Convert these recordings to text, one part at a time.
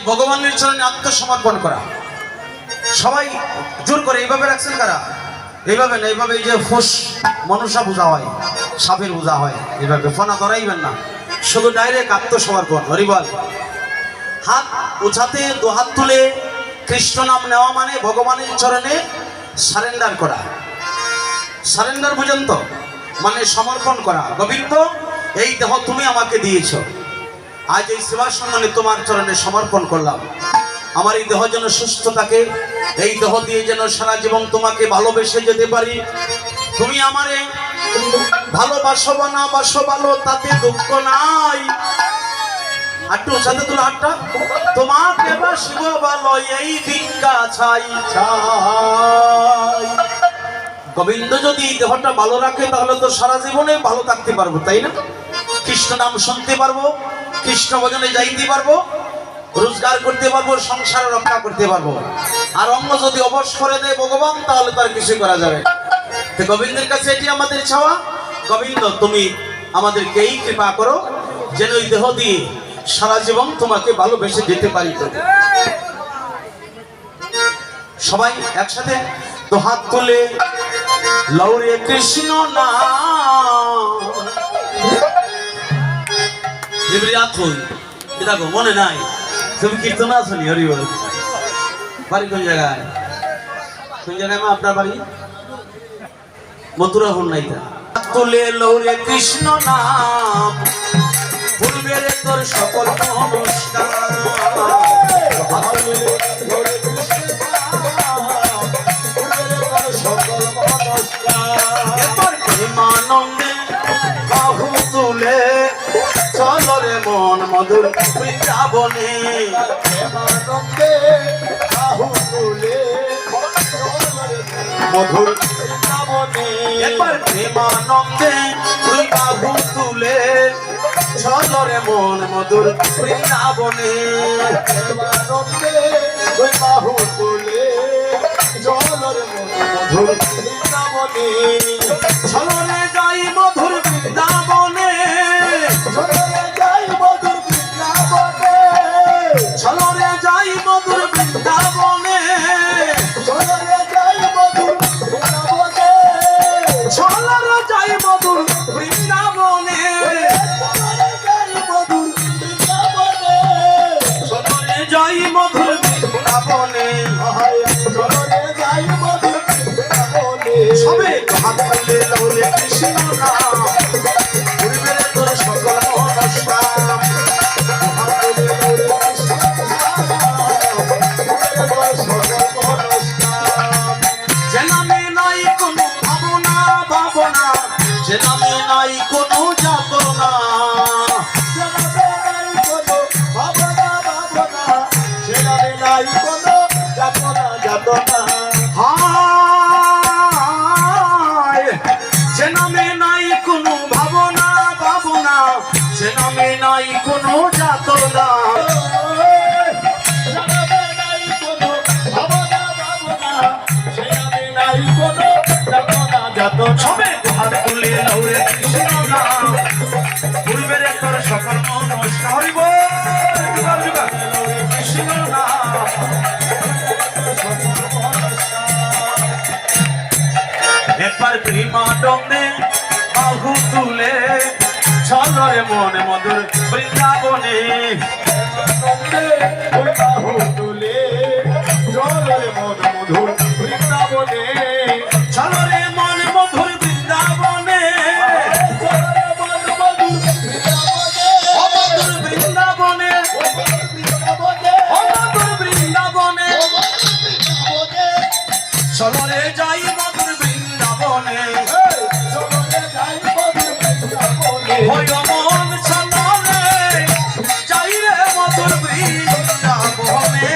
ভগবানের চরণে আত্মসমর্পণ করা। সবাই জোর করে এইভাবে রাখছেন কারা? এইভাবে না, এইভাবে এই যে ফুস মনসা পূজা হয়, সাপের পূজা হয়, এইভাবে ফোনা ধরাইবেন না, শুধু ডাইরেক্ট আত্মসমর্পণ। হরিবল। হাত উঠাতে, দু হাত তুলে কৃষ্ণ নাম নেওয়া মানে ভগবানের চরণে সারেন্ডার করা। সারেন্ডার বুঝেন তো? মানে সমর্পণ করা। গোবিন্দ, এই দেহ তুমি আমাকে দিয়েছ, আজ এই সেবা সম্মানে তোমার চরণে সমর্পণ করলাম। আমার এই দেহ যেন সুস্থ থাকে, এই দেহ দিয়ে যেন সারা জীবন তোমাকে ভালোবেসে যেতে পারি। তুমি আমারে ভালোবাসো বা না বাসো ভালো, তাতে দুঃখ নাই। একটু উঁচাতে তুলো হাতটা। তোমাকে বাসবো ভালো, এই ভিক্ষা চাই চাই। গোবিন্দ যদি এই দেহটা ভালো রাখে তাহলে তো সারা জীবনে ভালো থাকতে পারবো, তাই না? কৃষ্ণ নাম শুনতে পারবো, কৃষ্ণ ভজনে যাইতে পারবো, রোজগার করতে পারবো, সংসার রক্ষা করতে পারবো। আর অঙ্গ যদি অবশ করে দেয় ভগবান, তাহলে তার কিছু করা যাবে। তো গোবিন্দের কাছে এটি আমাদের চাওয়া। গোবিন্দ, তুমি আমাদেরকে এই কৃপা করো যেন এই দেহ দিয়ে সারা জীবন তোমাকে ভালোবেসে যেতে পারি। তো সবাই একসাথে তো হাত তুলে লৌরে কৃষ্ণ নাম। দেখো মনে নাই তুমি কীর্তন আছো নি? হরি বল। বাড়ি কোন জায়গায়? কোন জায়গায় মা আপনার বাড়ি? মথুরা হন নাই। তুলে লৌরে কৃষ্ণ নাম, পূর্বের তোর সকল নমস্কার। প্রেমানন্দে বাহু তুলে চলো রে মন মধুর বৃন্দাবনে। প্রেমানন্দে বাহু তুলে মধুর বৃন্দাবনে। একবার প্রেমানন্দে তুই বাহু তুলে চলো রে মন মধুর বৃন্দাবনে। প্রেমানন্দে তুই বাহু তুলে চলো রে মন মধুর বৃন্দাবনে। চলো রে যাই মধুর বৃন্দাবনে, চলো রে যাই মধুর বৃন্দাবনে, চলো রে যাই মধুর বৃন্দাবনে, চলো রে যাই মধুর বৃন্দাবনে, চলো রে যাই মধুর বৃন্দাবনে, চলো রে যাই মধুর বৃন্দাবনে, চলো রে যাই মধুর বৃন্দাবনে। সবে হাত তুলে লৌরে কৃষ্ণ নাম, পূর্বের তোর সকল নমস্কার। যে নামে নাই কোনো ভাবনা ভাবনা, যে নামে নাই কোনো যাতনা, যে নামে নাই কোনো ভাবনা ভাবনা, যে নামে নাই কোনো যাতনা যাতনা। যে নামে নাই কোনো ভাবনা ভাবনা, যে নামে নাই কোনো যাতনা, সবে হাত তুলে লৌরে কৃষ্ণ নাম, পূর্বের তোর সকল নমস্কার। হরি বল। কৃষ্ণ নাম একবার প্রেমানন্দে বাহু তুলে চলো রে মন মধুর বৃন্দাবনে। বাহু তুলে চলো রে মন মধুর বৃন্দাবনে, চলো রে মন মধুর বৃন্দাবনে, ও মধুর বৃন্দাবনে, ও মধুর বৃন্দাবনে, চলো রে যাই মধুর বৃন্দাবনে, ওই মন চলো রে যাই রে মধুর বৃন্দাবনে।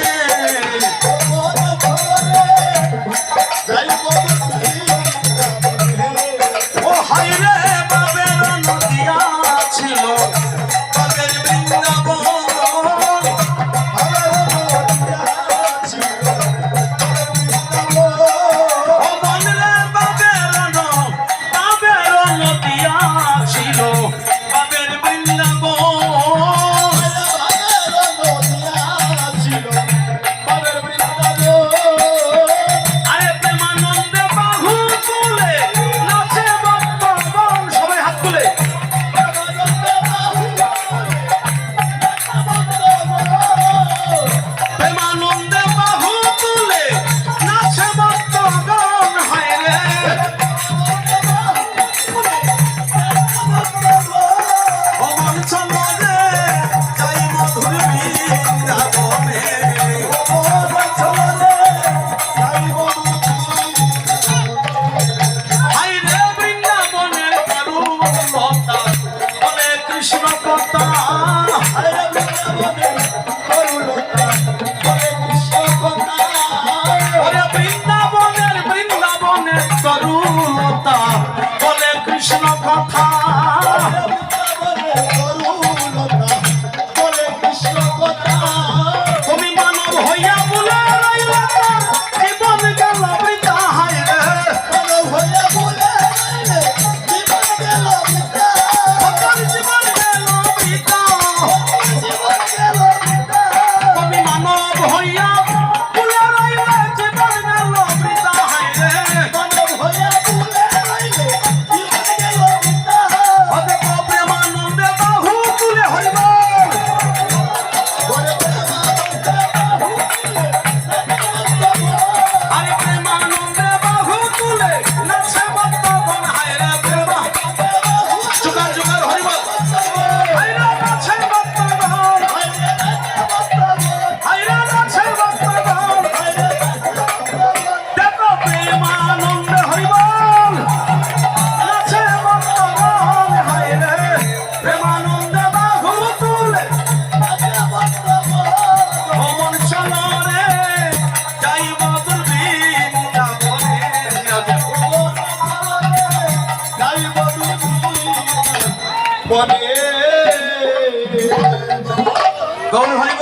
ওরে বৃন্দাবনের তরুলতা বলে কৃষ্ণ কথা। তুমি মানব হইয়া বলে রইলা জীবন গেল বৃথা। হায় রে সকল জীবন গেল বৃথা। তুমি মানব হইয়া বলে রইলা জীবন গেল বৃথা। হায় রে ওরে প্রেমানন্দে বাহু তুলে হইব। আরে প্রেমানন্দে বাহু তুলে নাচে ভক্তগণ। হায় রে প্রেমা জোগাড় জোগাড় হইব। হায় রে নাচে ভক্তগণ। হায় রে নাচে ভক্তগণ। দেখো প্রেমানন্দে হইব নাচে ভক্তগণ। হায় রে প্রেমানন্দে বাহু তুলে ভ্রমণ চলো রে যাইব তোর বৃন্দাবনে। গৌর হরিব।